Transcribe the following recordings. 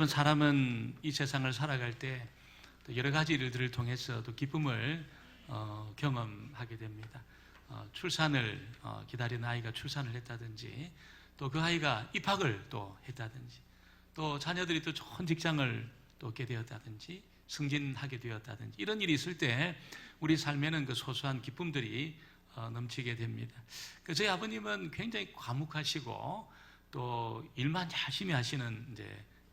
사람은 이 세상을 살아갈 때 여러 가지 일들을 통해서 또 기쁨을 경험하게 됩니다. 출산을 기다린 아이가 출산을 했다든지, 또 그 아이가 입학을 또 했다든지, 또 자녀들이 또 좋은 직장을 또 얻게 되었다든지, 승진하게 되었다든지, 이런 일이 있을 때 우리 삶에는 그 소소한 기쁨들이 넘치게 됩니다. 저희 아버님은 굉장히 과묵하시고 또 일만 열심히 하시는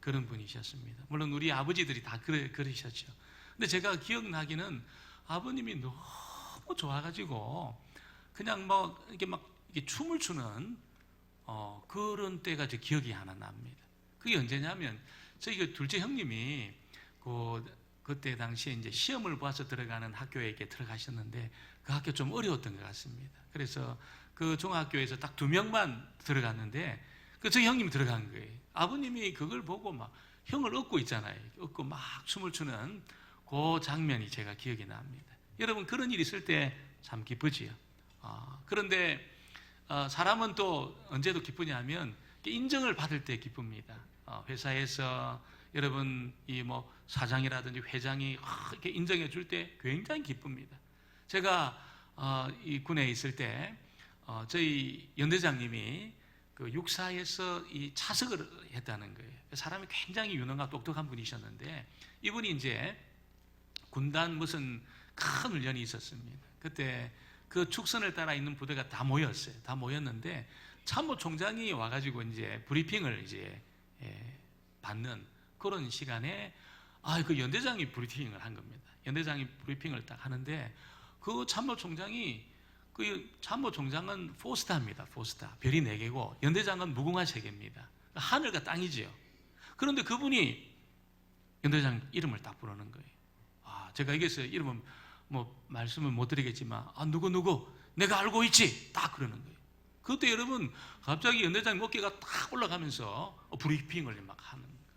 그런 분이셨습니다. 물론 우리 아버지들이 다 그러셨죠. 근데 제가 기억나기는 아버님이 너무 좋아가지고 그냥 이렇게 이렇게 춤을 추는 그런 때가 제 기억이 하나 납니다. 그게 언제냐면 저희 그 둘째 형님이 그때 당시에 이제 시험을 봐서 들어가는 학교에 이렇게 들어가셨는데 그 학교 좀 어려웠던 것 같습니다. 그래서 그 중학교에서 딱 2명만 들어갔는데 저희 형님이 들어간 거예요. 아버님이 그걸 보고 막 형을 업고 있잖아요. 업고 막 춤을 추는 그 장면이 제가 기억이 납니다. 여러분, 그런 일이 있을 때 참 기쁘지요. 그런데 사람은 또 언제도 기쁘냐면 인정을 받을 때 기쁩니다. 회사에서 여러분 사장이라든지 회장이 이렇게 인정해 줄 때 굉장히 기쁩니다. 제가 이 군에 있을 때 저희 연대장님이 그 육사에서 이 차석을 했다는 거예요. 사람이 굉장히 유능하고 똑똑한 분이셨는데 이분이 이제 군단 무슨 큰 훈련이 있었습니다. 그때 그 축선을 따라 있는 부대가 다 모였어요. 다 모였는데 참모총장이 와가지고 이제 브리핑을 받는 그런 시간에 그 연대장이 브리핑을 한 겁니다. 연대장이 브리핑을 딱 하는데 그 참모총장은 포스타입니다. 포스타. 별이 4개고 연대장은 무궁화 3개입니다. 하늘과 땅이지요. 그런데 그분이 연대장 이름을 딱 부르는 거예요. 제가 여기서 이름은 말씀을 못 드리겠지만 누구 내가 알고 있지 딱 그러는 거예요. 그때 여러분 갑자기 연대장 어깨가 딱 올라가면서 브리핑을 막 하는 겁니다.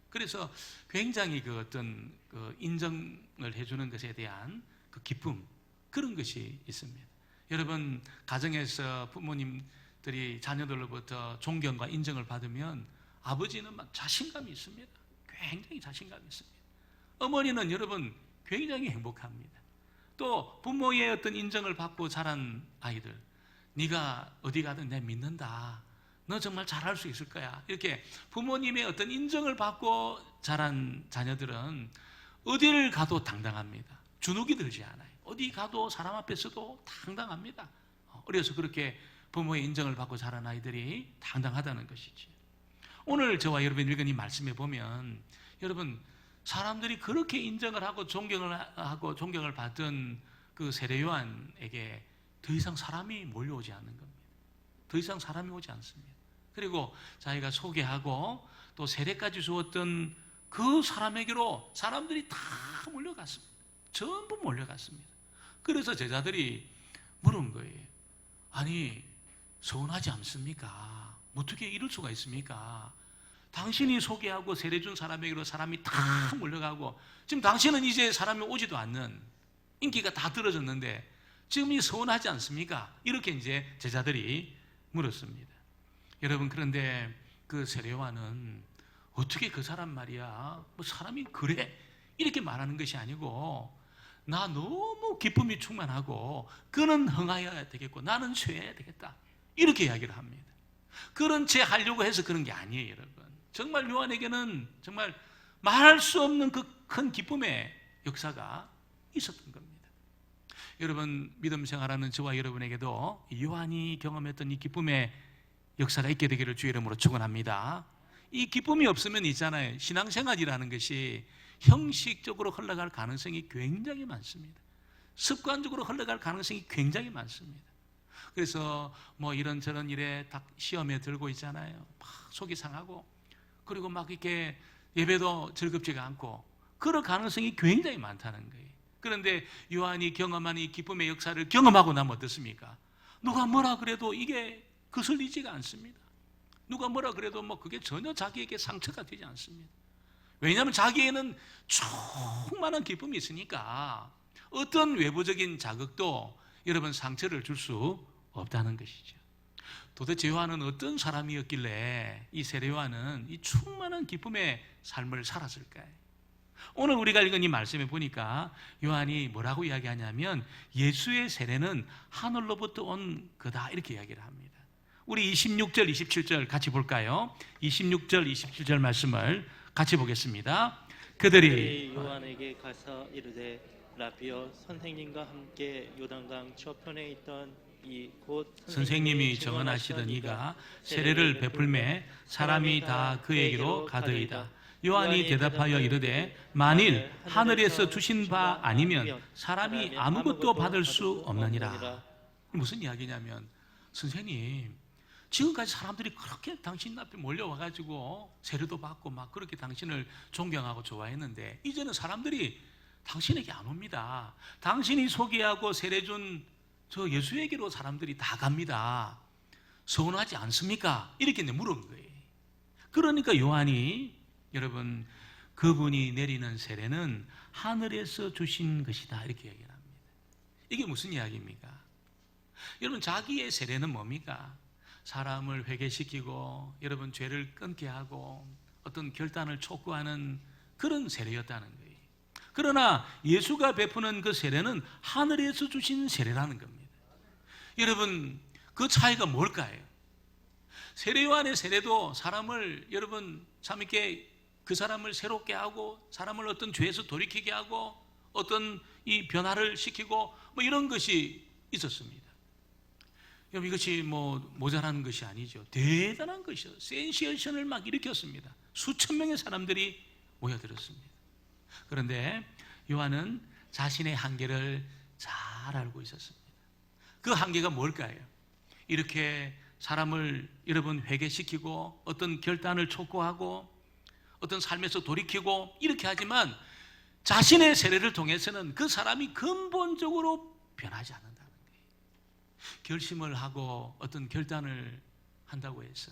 그래서 굉장히 그 어떤 그 인정을 해주는 것에 대한 그 기쁨, 그런 것이 있습니다. 여러분, 가정에서 부모님들이 자녀들로부터 존경과 인정을 받으면 아버지는 막 자신감이 있습니다. 굉장히 자신감이 있습니다. 어머니는 여러분 굉장히 행복합니다. 또 부모의 어떤 인정을 받고 자란 아이들, 네가 어디 가든 내 믿는다, 너 정말 잘할 수 있을 거야, 이렇게 부모님의 어떤 인정을 받고 자란 자녀들은 어디를 가도 당당합니다. 주눅이 들지 않아요. 어디 가도 사람 앞에서도 당당합니다. 어려서 그렇게 부모의 인정을 받고 자란 아이들이 당당하다는 것이지. 오늘 저와 여러분이 읽은 이 말씀에 보면 여러분, 사람들이 그렇게 인정을 하고 존경을 받던 그 세례 요한에게 더 이상 사람이 몰려오지 않는 겁니다. 더 이상 사람이 오지 않습니다. 그리고 자기가 소개하고 또 세례까지 주었던 그 사람에게로 사람들이 다 몰려갔습니다. 전부 몰려갔습니다. 그래서 제자들이 물은 거예요. 아니, 서운하지 않습니까? 어떻게 이럴 수가 있습니까? 당신이 소개하고 세례 준 사람에게로 사람이 다 몰려가고 지금 당신은 이제 사람이 오지도 않는, 인기가 다 떨어졌는데 지금 이 서운하지 않습니까? 이렇게 이제 제자들이 물었습니다. 여러분, 그런데 그 세례 요한은 어떻게 그 사람 말이야, 사람이 그래? 이렇게 말하는 것이 아니고, 나 너무 기쁨이 충만하고 그는 흥하여야 되겠고 나는 쇠해야 되겠다, 이렇게 이야기를 합니다. 그런 채 하려고 해서 그런 게 아니에요. 여러분, 정말 요한에게는 정말 말할 수 없는 그 큰 기쁨의 역사가 있었던 겁니다. 여러분, 믿음 생활하는 저와 여러분에게도 요한이 경험했던 이 기쁨의 역사가 있게 되기를 주의 이름으로 축원합니다. 이 기쁨이 없으면 있잖아요, 신앙생활이라는 것이 형식적으로 흘러갈 가능성이 굉장히 많습니다. 습관적으로 흘러갈 가능성이 굉장히 많습니다. 그래서 이런저런 일에 딱 시험에 들고 있잖아요. 막 속이 상하고, 그리고 막 이렇게 예배도 즐겁지가 않고, 그럴 가능성이 굉장히 많다는 거예요. 그런데 요한이 경험한 이 기쁨의 역사를 경험하고 나면 어떻습니까? 누가 뭐라 그래도 이게 거슬리지가 않습니다. 누가 뭐라 그래도 그게 전혀 자기에게 상처가 되지 않습니다. 왜냐하면 자기에는 충만한 기쁨이 있으니까 어떤 외부적인 자극도 여러분 상처를 줄 수 없다는 것이죠. 도대체 요한은 어떤 사람이었길래 이 세례 요한은 이 충만한 기쁨의 삶을 살았을까요? 오늘 우리가 읽은 이 말씀에 보니까 요한이 뭐라고 이야기하냐면 예수의 세례는 하늘로부터 온 거다 이렇게 이야기를 합니다. 우리 26절, 27절 같이 볼까요? 26절, 27절 말씀을 같이 보겠습니다. 그들이 요한에게 가서 이르되 라비여, 선생님과 함께 요단강 저편에 있던 이 곧 선생님이 정언하시던 이가 세례를 베풀매 사람이 다 그에게로 가더이다. 요한이 대답하여 이르되 만일 하늘에서 주신 바 아니면 사람이 아무것도 받을 수 없느니라. 무슨 이야기냐면, 선생님, 지금까지 사람들이 그렇게 당신 앞에 몰려와가지고 세례도 받고 막 그렇게 당신을 존경하고 좋아했는데 이제는 사람들이 당신에게 안 옵니다. 당신이 소개하고 세례 준 저 예수에게로 사람들이 다 갑니다. 서운하지 않습니까? 이렇게 물은 거예요. 그러니까 요한이, 여러분, 그분이 내리는 세례는 하늘에서 주신 것이다 이렇게 얘기를 합니다. 이게 무슨 이야기입니까? 여러분, 자기의 세례는 뭡니까? 사람을 회개시키고 여러분 죄를 끊게 하고 어떤 결단을 촉구하는 그런 세례였다는 거예요. 그러나 예수가 베푸는 그 세례는 하늘에서 주신 세례라는 겁니다. 여러분, 그 차이가 뭘까요? 세례 요한의 세례도 사람을, 여러분, 참 이렇게 그 사람을 새롭게 하고 사람을 어떤 죄에서 돌이키게 하고 어떤 이 변화를 시키고 뭐 이런 것이 있었습니다. 여러분, 이것이 뭐 모자라는 것이 아니죠. 대단한 것이요. 센세이션을 막 일으켰습니다. 수천 명의 사람들이 모여들었습니다. 그런데 요한은 자신의 한계를 잘 알고 있었습니다. 그 한계가 뭘까요? 이렇게 사람을 여러분 회개시키고 어떤 결단을 촉구하고 어떤 삶에서 돌이키고 이렇게 하지만 자신의 세례를 통해서는 그 사람이 근본적으로 변하지 않는다는 거예요. 결심을 하고 어떤 결단을 한다고 해서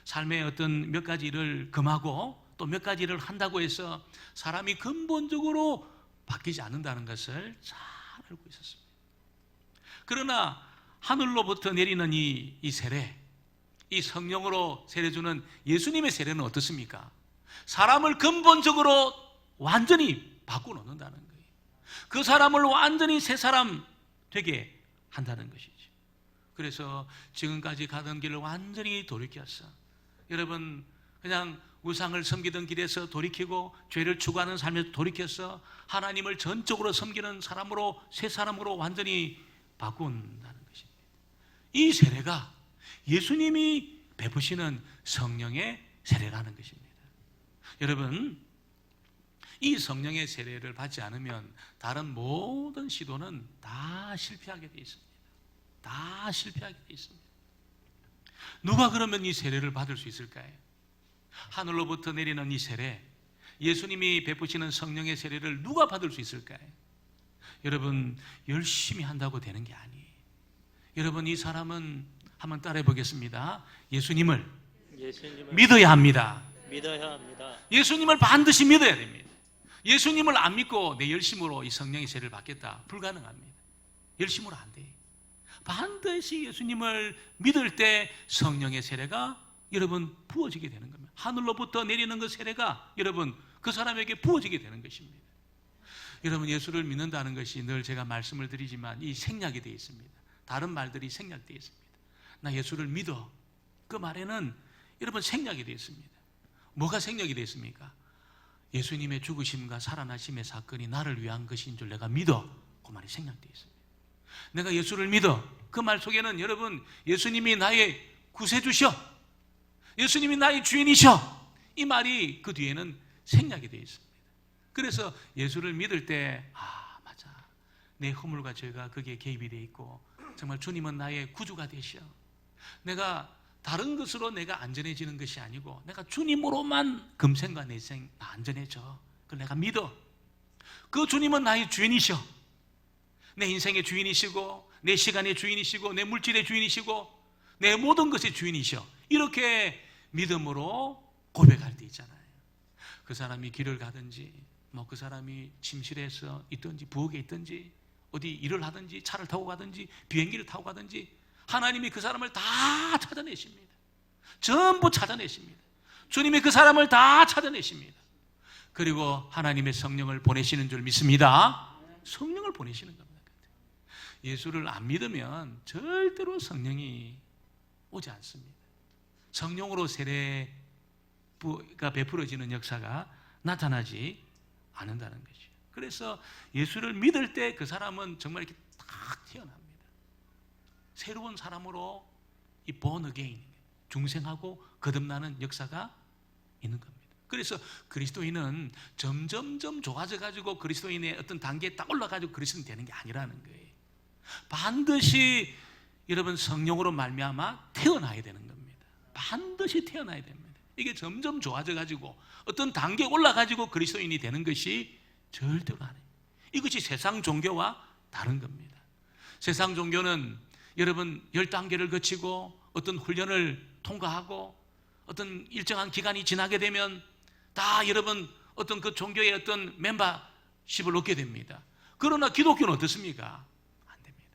삶의 어떤 몇 가지 일을 금하고 또 몇 가지 일을 한다고 해서 사람이 근본적으로 바뀌지 않는다는 것을 잘 알고 있었습니다. 그러나 하늘로부터 내리는 이 세례, 이 성령으로 세례 주는 예수님의 세례는 어떻습니까? 사람을 근본적으로 완전히 바꿔놓는다는 거예요. 그 사람을 완전히 새 사람 되게 한다는 것이죠. 그래서 지금까지 가던 길을 완전히 돌이켰어. 여러분, 그냥 우상을 섬기던 길에서 돌이키고 죄를 추구하는 삶에서 돌이켜서 하나님을 전적으로 섬기는 사람으로, 새 사람으로 완전히 바꾼다는 것입니다. 이 세례가 예수님이 베푸시는 성령의 세례라는 것입니다. 여러분, 이 성령의 세례를 받지 않으면 다른 모든 시도는 다 실패하게 되어 있습니다. 다 실패하게 되어 있습니다. 누가 그러면 이 세례를 받을 수 있을까요? 하늘로부터 내리는 이 세례, 예수님이 베푸시는 성령의 세례를 누가 받을 수 있을까요? 여러분, 열심히 한다고 되는 게 아니에요. 여러분, 이 사람은 한번 따라해 보겠습니다. 예수님을 믿어야 합니다. 믿어야 합니다. 예수님을 반드시 믿어야 됩니다. 예수님을 안 믿고 내 열심으로 이 성령의 세례를 받겠다, 불가능합니다. 열심으로 안 돼요. 반드시 예수님을 믿을 때 성령의 세례가 여러분 부어지게 되는 겁니다. 하늘로부터 내리는 그 세례가 여러분 그 사람에게 부어지게 되는 것입니다. 여러분, 예수를 믿는다는 것이 늘 제가 말씀을 드리지만 이 생략이 되어 있습니다. 다른 말들이 생략되어 있습니다. 나 예수를 믿어, 그 말에는 여러분 생략이 되어 있습니다. 뭐가 생략이 되어 있습니까? 예수님의 죽으심과 살아나심의 사건이 나를 위한 것인 줄 내가 믿어, 그 말이 생략되어 있습니다. 내가 예수를 믿어, 그 말 속에는 여러분 예수님이 나의 구세주셔, 예수님이 나의 주인이셔, 이 말이 그 뒤에는 생략이 되어 있습니다. 그래서 예수를 믿을 때 맞아, 내 허물과 죄가 거기에 개입이 되어 있고 정말 주님은 나의 구주가 되셔, 내가 다른 것으로 내가 안전해지는 것이 아니고 내가 주님으로만 금생과 내생 안전해져, 그걸 내가 믿어. 그 주님은 나의 주인이셔, 내 인생의 주인이시고 내 시간의 주인이시고 내 물질의 주인이시고 내 모든 것의 주인이셔, 이렇게 믿음으로 고백할 때 있잖아요. 그 사람이 길을 가든지 뭐 그 사람이 침실에서 있든지 부엌에 있든지 어디 일을 하든지 차를 타고 가든지 비행기를 타고 가든지 하나님이 그 사람을 다 찾아내십니다. 전부 찾아내십니다. 주님이 그 사람을 다 찾아내십니다. 그리고 하나님의 성령을 보내시는 줄 믿습니다. 성령을 보내시는 겁니다. 예수를 안 믿으면 절대로 성령이 오지 않습니다. 성령으로 세례가 베풀어지는 역사가 나타나지 않는다는 것이죠. 그래서 예수를 믿을 때 그 사람은 정말 이렇게 딱 태어납니다. 새로운 사람으로 이 born again, 중생하고 거듭나는 역사가 있는 겁니다. 그래서 그리스도인은 점점점 좋아져 가지고 그리스도인의 어떤 단계에 딱 올라 가지고 그리스도인 되는 게 아니라는 거예요. 반드시 여러분 성령으로 말미암아 태어나야 되는 겁니다. 반드시 태어나야 됩니다. 이게 점점 좋아져 가지고 어떤 단계에 올라 가지고 그리스도인이 되는 것이 절대로 아니에요. 이것이 세상 종교와 다른 겁니다. 세상 종교는 여러분 10단계를 거치고 어떤 훈련을 통과하고 어떤 일정한 기간이 지나게 되면 다 여러분 어떤 그 종교의 어떤 멤버십을 얻게 됩니다. 그러나 기독교는 어떻습니까? 안 됩니다.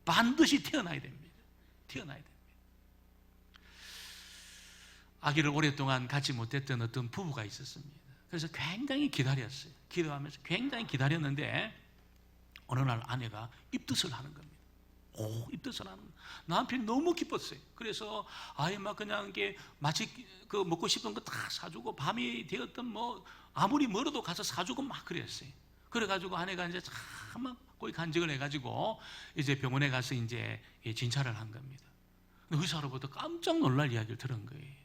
반드시 태어나야 됩니다. 태어나야 됩니다. 아기를 오랫동안 갖지 못했던 어떤 부부가 있었습니다. 그래서 굉장히 기다렸어요. 기도하면서 굉장히 기다렸는데 어느 날 아내가 입덧을 하는 겁니다. 입덧을 하는 거예요. 남편이 너무 기뻤어요. 그래서 아예 막 그냥 이게 마치 그 먹고 싶은 거 다 사주고 밤이 되었던 뭐 아무리 멀어도 가서 사주고 막 그랬어요. 그래가지고 아내가 이제 참 거의 간증을 해가지고 이제 병원에 가서 이제 진찰을 한 겁니다. 근데 의사로부터 깜짝 놀랄 이야기를 들은 거예요.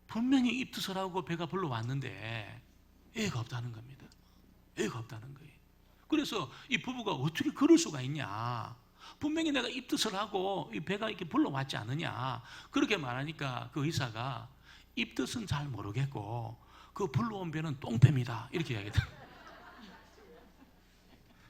분명히 입덧을 하고 배가 불러왔는데 애가 없다는 겁니다. 애가 없다는 거예요. 그래서 이 부부가 어떻게 그럴 수가 있냐? 분명히 내가 입덧을 하고 이 배가 이렇게 불러왔지 않느냐? 그렇게 말하니까 그 의사가 입덧은 잘 모르겠고 그 불러온 배는 똥배입니다. 이렇게 이야기했다.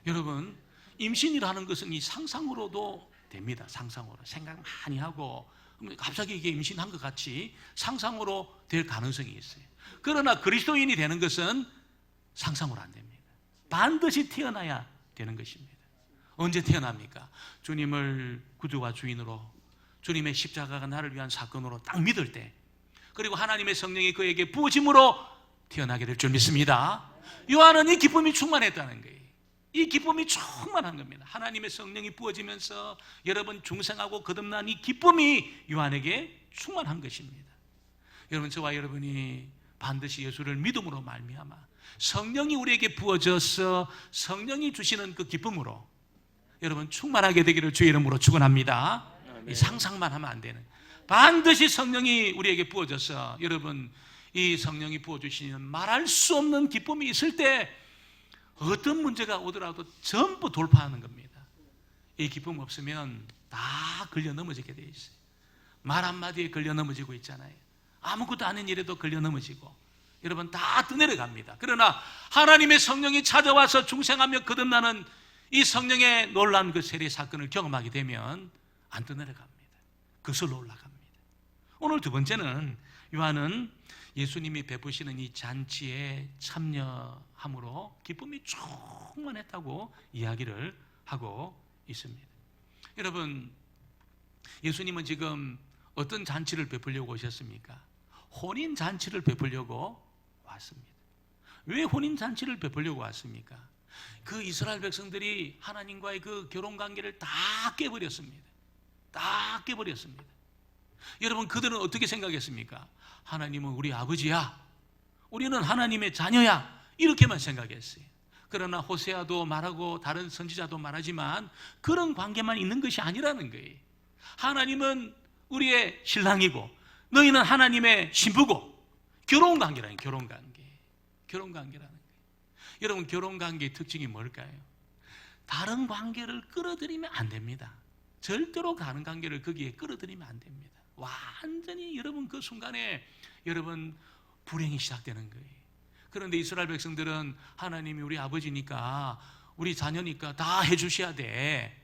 여러분, 임신이라는 것은 이 상상으로도 됩니다. 상상으로 생각 많이 하고 갑자기 이게 임신한 것 같이 상상으로 될 가능성이 있어요. 그러나 그리스도인이 되는 것은 상상으로 안 됩니다. 반드시 태어나야 되는 것입니다. 언제 태어납니까? 주님을 구주와 주인으로, 주님의 십자가가 나를 위한 사건으로 딱 믿을 때, 그리고 하나님의 성령이 그에게 부어짐으로 태어나게 될 줄 믿습니다. 요한은 이 기쁨이 충만했다는 거예요. 이 기쁨이 충만한 겁니다. 하나님의 성령이 부어지면서 여러분 중생하고 거듭난 이 기쁨이 요한에게 충만한 것입니다. 여러분, 저와 여러분이 반드시 예수를 믿음으로 말미암아 성령이 우리에게 부어져서 성령이 주시는 그 기쁨으로 여러분 충만하게 되기를 주의 이름으로 축원합니다. 이 상상만 하면 안 되는, 반드시 성령이 우리에게 부어져서 여러분 이 성령이 부어주시는 말할 수 없는 기쁨이 있을 때 어떤 문제가 오더라도 전부 돌파하는 겁니다. 이 기쁨 없으면 다 걸려 넘어지게 돼 있어요. 말 한마디에 걸려 넘어지고 있잖아요. 아무것도 아닌 일에도 걸려 넘어지고 여러분 다 떠내려갑니다. 그러나 하나님의 성령이 찾아와서 중생하며 거듭나는 이 성령의 놀라운 그 세례 사건을 경험하게 되면 안 떠내려갑니다. 그슬로 올라갑니다. 오늘 두 번째는 요한은 예수님이 베푸시는 이 잔치에 참여함으로 기쁨이 충만했다고 이야기를 하고 있습니다. 여러분, 예수님은 지금 어떤 잔치를 베풀려고 오셨습니까? 혼인 잔치를 베풀려고 왔습니다. 왜 혼인 잔치를 베풀려고 왔습니까? 그 이스라엘 백성들이 하나님과의 그 결혼 관계를 다 깨버렸습니다. 다 깨버렸습니다. 여러분, 그들은 어떻게 생각했습니까? 하나님은 우리 아버지야, 우리는 하나님의 자녀야, 이렇게만 생각했어요. 그러나 호세아도 말하고 다른 선지자도 말하지만 그런 관계만 있는 것이 아니라는 거예요. 하나님은 우리의 신랑이고 너희는 하나님의 신부고, 결혼 관계라는, 결혼 관계, 결혼 관계라는 거예요. 여러분, 결혼 관계의 특징이 뭘까요? 다른 관계를 끌어들이면 안 됩니다. 절대로 다른 관계를 거기에 끌어들이면 안 됩니다. 완전히 여러분 그 순간에 여러분 불행이 시작되는 거예요. 그런데 이스라엘 백성들은 하나님이 우리 아버지니까, 우리 자녀니까 다 해주셔야 돼,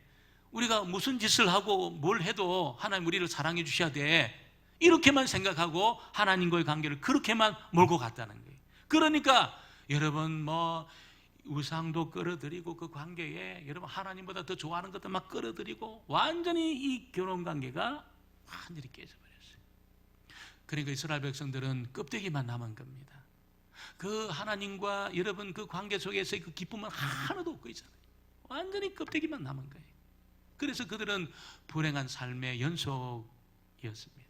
우리가 무슨 짓을 하고 뭘 해도 하나님 우리를 사랑해 주셔야 돼, 이렇게만 생각하고 하나님과의 관계를 그렇게만 몰고 갔다는 거예요. 그러니까 여러분 우상도 끌어들이고 그 관계에 여러분 하나님보다 더 좋아하는 것도 막 끌어들이고 완전히 이 결혼 관계가 완전히 깨져버렸어요. 그러니까 이스라엘 백성들은 껍데기만 남은 겁니다. 그 하나님과 여러분 그 관계 속에서의 그 기쁨은 하나도 없고 있잖아요. 완전히 껍데기만 남은 거예요. 그래서 그들은 불행한 삶의 연속이었습니다.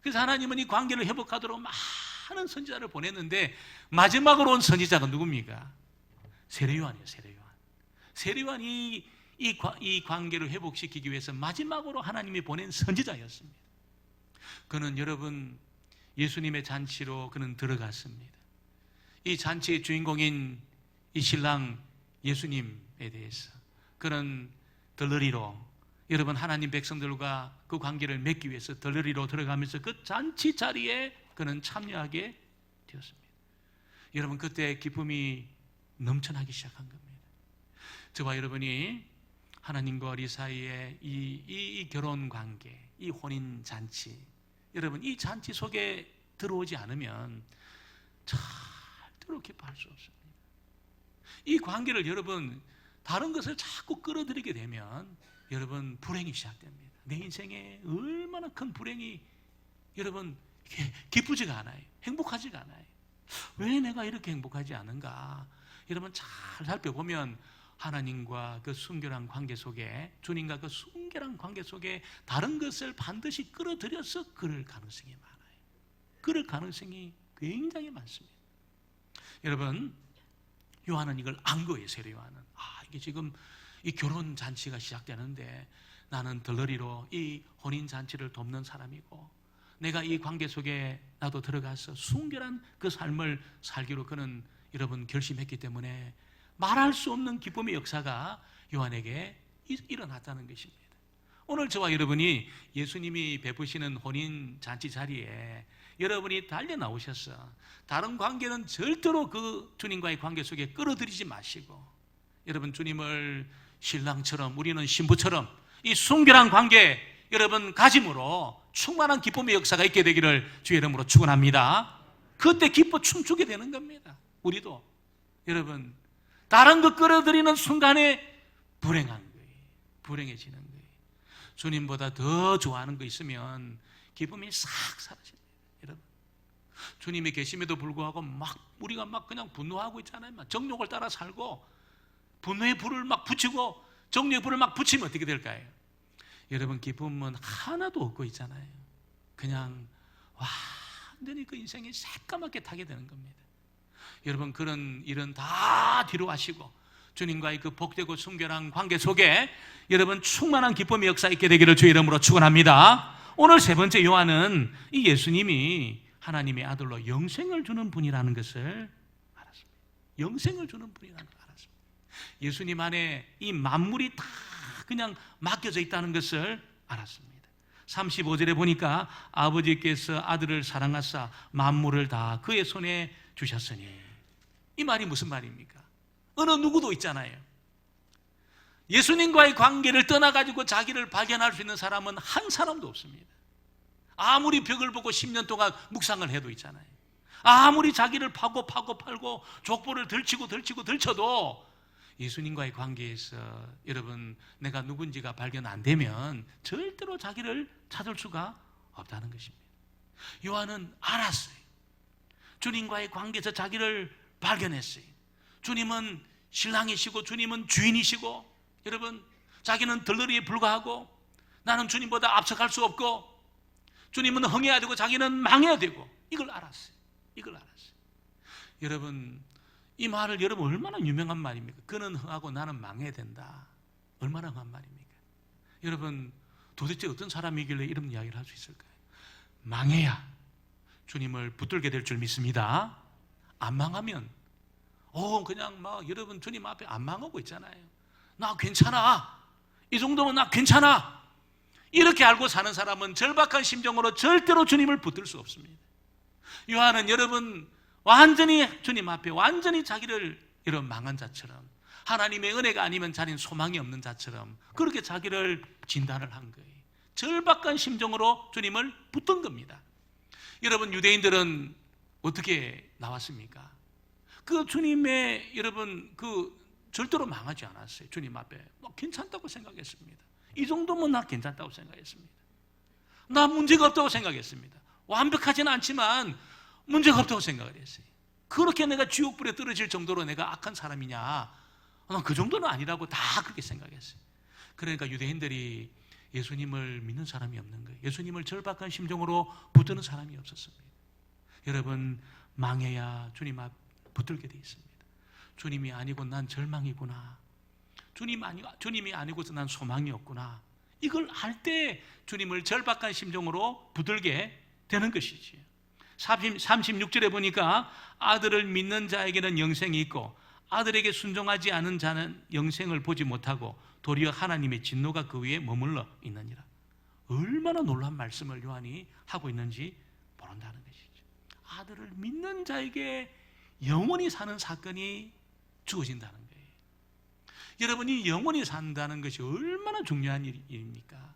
그래서 하나님은 이 관계를 회복하도록 많은 선지자를 보냈는데 마지막으로 온 선지자가 누굽니까? 세례요한이에요. 세례요한. 세례요한이 이 관계를 회복시키기 위해서 마지막으로 하나님이 보낸 선지자였습니다. 그는 여러분 예수님의 잔치로 그는 들어갔습니다. 이 잔치의 주인공인 이 신랑 예수님에 대해서 그는 덜러리로 여러분 하나님 백성들과 그 관계를 맺기 위해서 덜러리로 들어가면서 그 잔치 자리에 그는 참여하게 되었습니다. 여러분 그때 기쁨이 넘쳐나기 시작한 겁니다. 저와 여러분이 하나님과 우리 사이에 이 결혼 관계, 이 혼인 잔치, 여러분 이 잔치 속에 들어오지 않으면 절대로 기뻐할 수 없습니다. 이 관계를 여러분 다른 것을 자꾸 끌어들이게 되면 여러분 불행이 시작됩니다. 내 인생에 얼마나 큰 불행이 여러분 기쁘지가 않아요. 행복하지가 않아요. 왜 내가 이렇게 행복하지 않은가? 여러분 잘 살펴보면 하나님과 그 순결한 관계 속에 주님과 그 순결한 관계 속에 다른 것을 반드시 끌어들여서 그럴 가능성이 많아요. 그럴 가능성이 굉장히 많습니다. 여러분 요한은 이걸 안 거예요. 세례 요한은 이게 지금 이 결혼 잔치가 시작되는데 나는 덜러리로 이 혼인 잔치를 돕는 사람이고 내가 이 관계 속에 나도 들어가서 순결한 그 삶을 살기로 그는 여러분 결심했기 때문에 말할 수 없는 기쁨의 역사가 요한에게 일어났다는 것입니다. 오늘 저와 여러분이 예수님이 베푸시는 혼인 잔치 자리에 여러분이 달려 나오셔서 다른 관계는 절대로 그 주님과의 관계 속에 끌어들이지 마시고 여러분 주님을 신랑처럼 우리는 신부처럼 이 순결한 관계 여러분 가짐으로 충만한 기쁨의 역사가 있게 되기를 주의 이름으로 축원합니다. 그때 기뻐 춤추게 되는 겁니다. 우리도 여러분 다른 것 끌어들이는 순간에 불행한 거예요. 불행해지는 거예요. 주님보다 더 좋아하는 거 있으면 기쁨이 싹 사라집니다. 여러분 주님이 계심에도 불구하고 우리가 그냥 분노하고 있잖아요. 정욕을 따라 살고 분노의 불을 붙이고 정욕의 불을 붙이면 어떻게 될까요? 여러분 기쁨은 하나도 없고 있잖아요. 그냥 완전히 그 인생이 새까맣게 타게 되는 겁니다. 여러분 그런 일은 다 뒤로 하시고 주님과의 그 복되고 순결한 관계 속에 여러분 충만한 기쁨의 역사 있게 되기를 주의 이름으로 축원합니다. 오늘 세 번째 요한은 이 예수님이 하나님의 아들로 영생을 주는 분이라는 것을 알았습니다. 영생을 주는 분이라는 걸 알았습니다. 예수님 안에 이 만물이 다 그냥 맡겨져 있다는 것을 알았습니다. 35절에 보니까 아버지께서 아들을 사랑하사 만물을 다 그의 손에 주셨으니 이 말이 무슨 말입니까? 어느 누구도 있잖아요. 예수님과의 관계를 떠나가지고 자기를 발견할 수 있는 사람은 한 사람도 없습니다. 아무리 벽을 보고 10년 동안 묵상을 해도 있잖아요. 아무리 자기를 파고 팔고 족보를 들쳐도 예수님과의 관계에서 여러분 내가 누군지가 발견 안 되면 절대로 자기를 찾을 수가 없다는 것입니다. 요한은 알았어요. 주님과의 관계에서 자기를 발견했어요. 주님은 신랑이시고 주님은 주인이시고 여러분 자기는 덜러리에 불과하고 나는 주님보다 앞서갈 수 없고 주님은 흥해야 되고 자기는 망해야 되고 이걸 알았어요. 여러분 이 말을 여러분 얼마나 유명한 말입니까? 그는 흥하고 나는 망해야 된다. 얼마나 흥한 말입니까? 여러분 도대체 어떤 사람이길래 이런 이야기를 할 수 있을까요? 망해야 주님을 붙들게 될 줄 믿습니다. 안 망하면 그냥 여러분 주님 앞에 안 망하고 있잖아요. 나 괜찮아. 이 정도면 나 괜찮아. 이렇게 알고 사는 사람은 절박한 심정으로 절대로 주님을 붙들 수 없습니다. 요한은 여러분 완전히 주님 앞에 완전히 자기를 이런 망한 자처럼 하나님의 은혜가 아니면 자기는 소망이 없는 자처럼 그렇게 자기를 진단을 한 거예요. 절박한 심정으로 주님을 붙든 겁니다. 여러분 유대인들은 어떻게 나왔습니까? 그 주님의 여러분 그 절대로 망하지 않았어요. 주님 앞에 뭐 괜찮다고 생각했습니다. 이 정도면 나 괜찮다고 생각했습니다. 나 문제가 없다고 생각했습니다. 완벽하지는 않지만 문제가 없다고 생각을 했어요. 그렇게 내가 지옥불에 떨어질 정도로 내가 악한 사람이냐? 그 정도는 아니라고 다 그렇게 생각했어요. 그러니까 유대인들이 예수님을 믿는 사람이 없는 거예요. 예수님을 절박한 심정으로 붙드는 사람이 없었습니다. 여러분, 망해야 주님 앞 붙들게 돼 있습니다. 주님이 아니고 난 절망이구나. 주님이 아니고서 난 소망이 없구나. 이걸 알 때 주님을 절박한 심정으로 붙들게 되는 것이지. 36절에 보니까 아들을 믿는 자에게는 영생이 있고 아들에게 순종하지 않은 자는 영생을 보지 못하고 도리어 하나님의 진노가 그 위에 머물러 있느니라. 얼마나 놀라운 말씀을 요한이 하고 있는지 모른다는 것이죠. 아들을 믿는 자에게 영원히 사는 사건이 주어진다는 거예요. 여러분이 영원히 산다는 것이 얼마나 중요한 일입니까?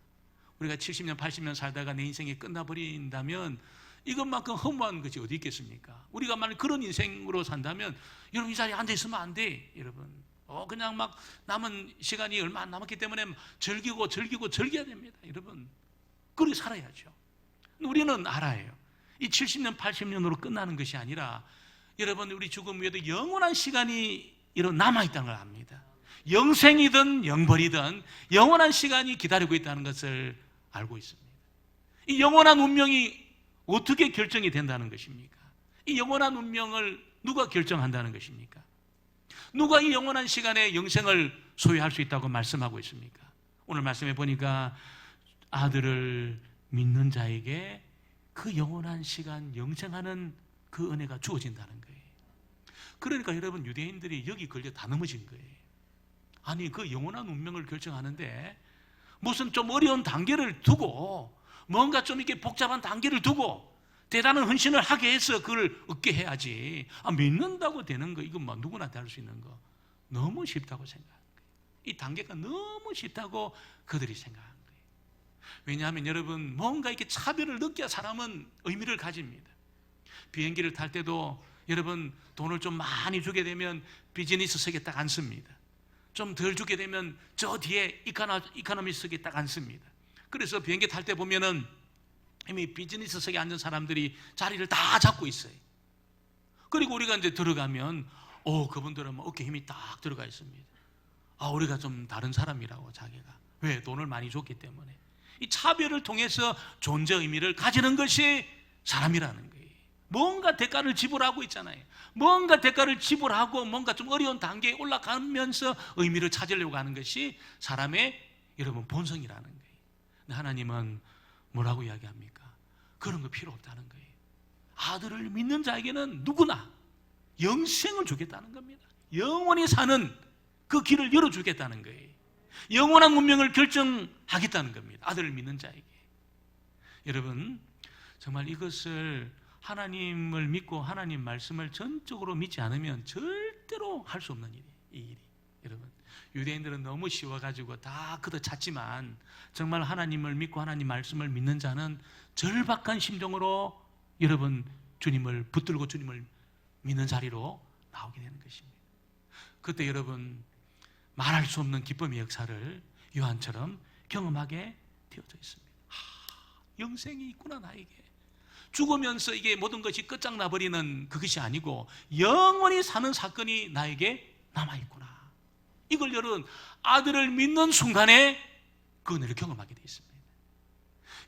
우리가 70년, 80년 살다가 내 인생이 끝나버린다면 이것만큼 허무한 것이 어디 있겠습니까? 우리가 만약 그런 인생으로 산다면 여러분 이 자리에 앉아있으면 안 돼. 여러분 그냥 막 남은 시간이 얼마 안 남았기 때문에 즐기고 즐겨야 됩니다. 여러분 그렇게 살아야죠. 우리는 알아요. 이 70년, 80년으로 끝나는 것이 아니라 여러분 우리 죽음 후에도 영원한 시간이 남아있다는 걸 압니다. 영생이든 영벌이든 영원한 시간이 기다리고 있다는 것을 알고 있습니다. 이 영원한 운명이 어떻게 결정이 된다는 것입니까? 이 영원한 운명을 누가 결정한다는 것입니까? 누가 이 영원한 시간에 영생을 소유할 수 있다고 말씀하고 있습니까? 오늘 말씀해 보니까 아들을 믿는 자에게 그 영원한 시간 영생하는 그 은혜가 주어진다는 거예요. 그러니까 여러분 유대인들이 여기 걸려 다 넘어진 거예요. 아니 그 영원한 운명을 결정하는데 무슨 좀 어려운 단계를 두고 뭔가 좀 이렇게 복잡한 단계를 두고 대단한 헌신을 하게 해서 그걸 얻게 해야지. 믿는다고 되는 거 이건 뭐 누구나 다 할 수 있는 거 너무 쉽다고 생각하는 거예요. 이 단계가 너무 쉽다고 그들이 생각하는 거예요. 왜냐하면 여러분 뭔가 이렇게 차별을 느껴야 사람은 의미를 가집니다. 비행기를 탈 때도 여러분 돈을 좀 많이 주게 되면 비즈니스석에 딱 앉습니다. 좀 덜 주게 되면 저 뒤에 이코노미석에 딱 앉습니다. 그래서 비행기 탈 때 보면은 이미 비즈니스석에 앉은 사람들이 자리를 다 잡고 있어요. 그리고 우리가 이제 들어가면 그분들은 어깨 힘이 딱 들어가 있습니다. 우리가 좀 다른 사람이라고 자기가. 왜? 돈을 많이 줬기 때문에. 이 차별을 통해서 존재 의미를 가지는 것이 사람이라는 거예요. 뭔가 대가를 지불하고 있잖아요. 뭔가 대가를 지불하고 뭔가 좀 어려운 단계에 올라가면서 의미를 찾으려고 하는 것이 사람의 여러분 본성이라는 거예요. 근데 하나님은 뭐라고 이야기합니까? 그런 거 필요 없다는 거예요. 아들을 믿는 자에게는 누구나 영생을 주겠다는 겁니다. 영원히 사는 그 길을 열어주겠다는 거예요. 영원한 운명을 결정하겠다는 겁니다. 아들을 믿는 자에게. 여러분 정말 이것을 하나님을 믿고 하나님 말씀을 전적으로 믿지 않으면 절대로 할 수 없는 일이에요. 이 일이. 여러분 유대인들은 너무 쉬워가지고 다 걷어찼지만 정말 하나님을 믿고 하나님 말씀을 믿는 자는 절박한 심정으로 여러분 주님을 붙들고 주님을 믿는 자리로 나오게 되는 것입니다. 그때 여러분 말할 수 없는 기쁨의 역사를 요한처럼 경험하게 되어져 있습니다. 영생이 있구나 나에게. 죽으면서 이게 모든 것이 끝장나버리는 그것이 아니고 영원히 사는 사건이 나에게 남아있구나. 이걸 여러분 아들을 믿는 순간에 그 은혜를 경험하게 되어 있습니다.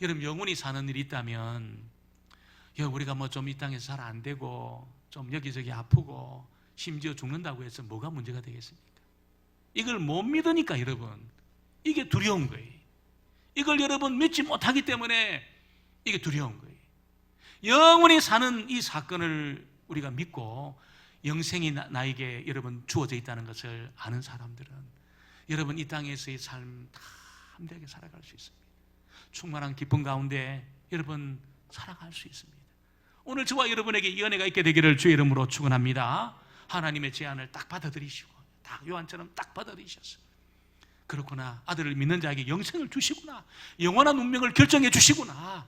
여러분 영원히 사는 일이 있다면 우리가 뭐 좀 이 땅에서 잘 안 되고 좀 여기저기 아프고 심지어 죽는다고 해서 뭐가 문제가 되겠습니까? 이걸 못 믿으니까 여러분 이게 두려운 거예요. 이걸 여러분 믿지 못하기 때문에 이게 두려운 거예요. 영원히 사는 이 사건을 우리가 믿고 영생이 나에게 여러분 주어져 있다는 것을 아는 사람들은 여러분 이 땅에서의 삶 다 함대하게 살아갈 수 있습니다. 충만한 기쁨 가운데 여러분 살아갈 수 있습니다. 오늘 저와 여러분에게 이 은혜가 있게 되기를 주의 이름으로 축원합니다. 하나님의 제안을 딱 받아들이시고 딱 요한처럼 딱 받아들이셨어요. 그렇구나. 아들을 믿는 자에게 영생을 주시구나. 영원한 운명을 결정해 주시구나.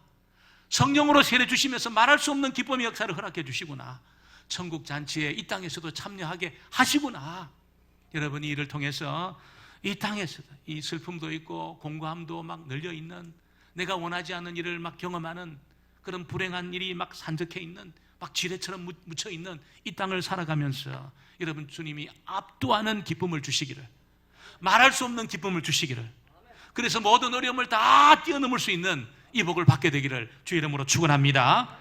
성령으로 세례 주시면서 말할 수 없는 기쁨의 역사를 허락해 주시구나. 천국 잔치에 이 땅에서도 참여하게 하시구나. 여러분이 이를 통해서 이 땅에서도 이 슬픔도 있고 공고함도 막 널려 있는, 내가 원하지 않는 일을 막 경험하는 그런 불행한 일이 막 산적해 있는, 막 지뢰처럼 묻혀 있는 이 땅을 살아가면서 여러분 주님이 압도하는 기쁨을 주시기를, 말할 수 없는 기쁨을 주시기를, 그래서 모든 어려움을 다 뛰어넘을 수 있는 이 복을 받게 되기를 주의 이름으로 축원합니다.